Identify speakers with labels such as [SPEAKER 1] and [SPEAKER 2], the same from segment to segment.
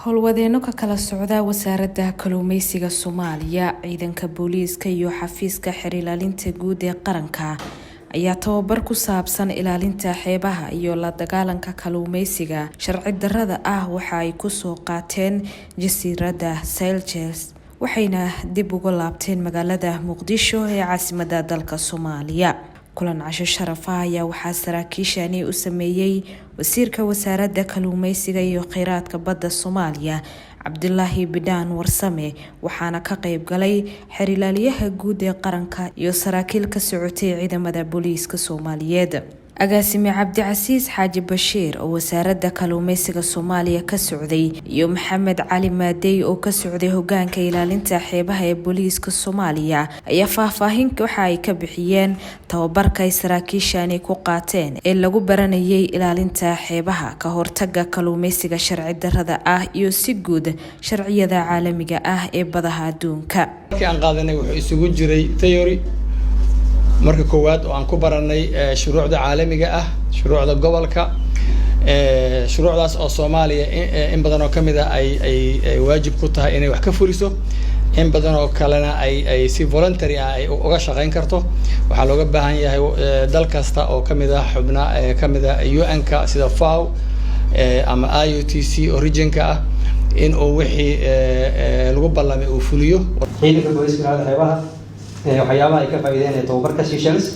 [SPEAKER 1] howlwadeeno ka kala socda wasaaradda kalluumeysiga Soomaaliya, ciidanka booliiska iyo xafiiska xeer ilaalinta guud ee qaranka ayaa tababar ku saabsan ilaalinta xeebaha iyo la dagaalanka kalluumeysiga sharci darrada ah waxa ay ku soo qaateen jasiiradda Seychelles waxayna dib ugu laabteen magaalada Muqdisho ee caasimadda dalka Soomaaliya. kulan casho sharaf ah ayaa waxaa saraakiishani u sameeyay wasiirka wasaaradda kalluumeysiga iyo kheyraadka badda Soomaaliya Cabdullaahi Bidhaan Warsame waxaana ka qayb galay xeer ilaaliyaha guud ee qaranka iyo saraakiil ka socotay ciidamada booliiska Soomaaliyeed. agaasime Cabdicasiis Xaaji Bashiir oo wasaaradda kalluumeysiga Soomaaliya ka socday iyo Maxamed Cali Maadey oo ka socday hoggaanka ilaalinta xeebaha ee booliiska Soomaaliya ayaa faahfaahin waxa ay ka bixiyeen tababarka ay saraakiishani ku qaateen ee lagu baranayay ilaalinta xeebaha ka hortagga kalluumeysiga sharci darrada ah iyo si guud sharciyada caalamiga ah ee badaha adduunka.
[SPEAKER 2] aan qaadanay wuxuu isugu jiray theory marka koowaad oo aan ku baranay shuruucda caalamiga ah, shuruucda gobolka, shuruucdaas oo Soomaaliya in badan oo kamid ah ay waajib ku tahay inay wax ka fuliso, in badan oo kalena ay si voluntary ah ay uga shaqeyn karto. waxaa looga baahan yahay dal kasta oo kamid ah xubna kamid ah UN-ka sida FAO ama IUTC origin-ka ah in uu wixii lagu ballamay uu fuliyo.
[SPEAKER 3] ciidanka booliiska xeebaha waxyaabaha ay ka faa'iideynayaan tababarka Seychelles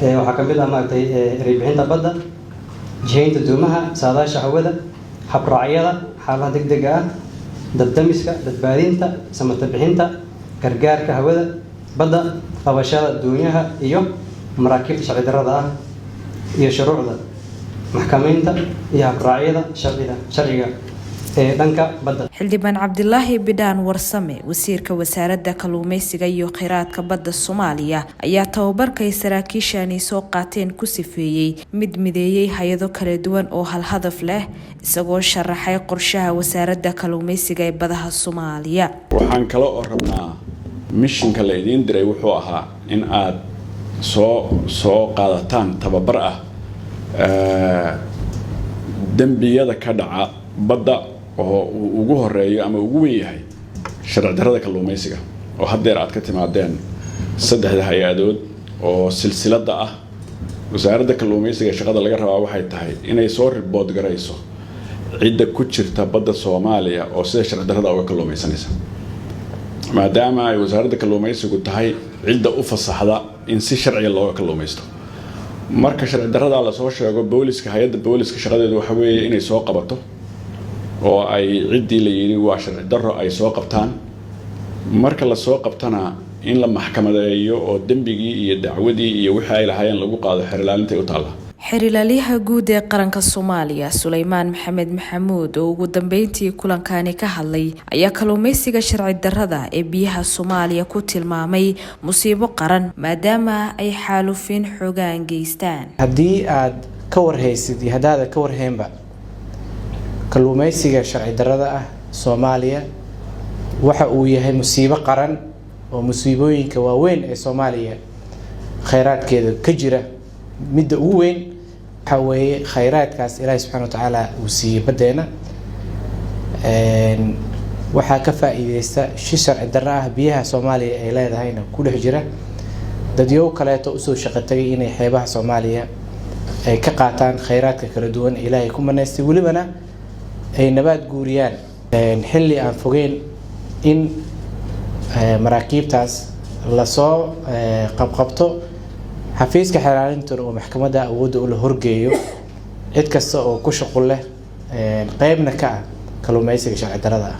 [SPEAKER 3] waxaa kamid ah maartay bixinta badda, jihaynta doomaha, saadaasha hawada, habraacyada xaaladaha degdega ah, dabdamiska, badbaadinta, samata bixinta, gargaarka hawada, badda, qabashada doonyaha iyo maraakiibta sharci darrada ah iyo shuruucda maxkamaynta iyo habraacyada sharciga dhanka badda.
[SPEAKER 1] xildhibaan Cabdullaahi Bidhaan Warsame wasiirka wasaaradda kalluumeysiga iyo kheyraadka badda Soomaaliya ayaa tababarka saraakiishani soo qaateen ku sifeeyay mid mideeyay hay'ado kala duwan oo hal hadaf leh isagoo sharaxay qorshaha wasaaradda kalluumeysiga ee badaha Soomaaliya.
[SPEAKER 4] waxaan kala rabnaa missionka la idin diray wuxuu ahaa in aad soo qaadataan tababar ah dambiyada ka dhaca badda oo ugu horeeyo ama ugu weyn yahay sharci darrada kalluumeysiga oo haddeer aad ka timaadeen saddexda hay'adood oo silsilada ah. wasaaradda kalluumeysiga shaqada laga rabaa waxay tahay inay soo report garayso cidda ku jirta badda Soomaaliya oo sida sharci darrada uga kalluumeysanaysa, maadaama ay wasaaradda kalluumeysigu tahay cidda u fasaxda in si sharci looga kalluumeysto. marka sharci darrada la soo sheego booliiska hay'adda booliiska shaqadeedu waxa weeye inay soo qabato oo ay ciddii la yiri waa sharci darro ay soo qabtaan. marka la soo qabtana in la maxkamadeeyo oo dambigii iyo dacwadii iyo wixii ay lahaayeen lagu qaado xeer ilaalinta u taala.
[SPEAKER 1] xeer ilaaliyaha guud ee qaranka Soomaaliya Suleymaan Maxamed Maxamuud oo ugu dambeyntii kulankani ka hadlay ayaa kalluumeysiga sharci darrada ee biyaha Soomaaliya ku tilmaamay musiibo qaran maadaama ay xaalufin xooggan geystaan.
[SPEAKER 5] haddii aad ka warhaysid iyo hadaad ka warhaynba kalluumeysiga sharci darrada ah Soomaaliya waxa uu yahay musiibo qaran oo musiibooyinka waaweyn ee Soomaaliya kheyraadkeeda ka jira midda ugu weyn waxa weeye kheyraadkaas Ilaahay subxaanahu wa ta'aala uu siiyay badeena waxa ka faa'iideysta sharci darro ah biyaha Soomaaliya ay leedahayna ku dhex jira dadyo kaleeto u soo shaqo tagay inay xeebaha Soomaaliya ay ka qaataan kheyraadka kala duwan Ilaahay ku manaystay walibana ay nabaad guuriyaan xilli aan fogeyn in maraakiibtaas la soo qabqabto xafiiska xeer ilaalinta oo maxkamadda awoodda u la horgeeyo cid kasta oo ku shaqo leh qaybna ka ah kalluumeysiga sharci darrada ah.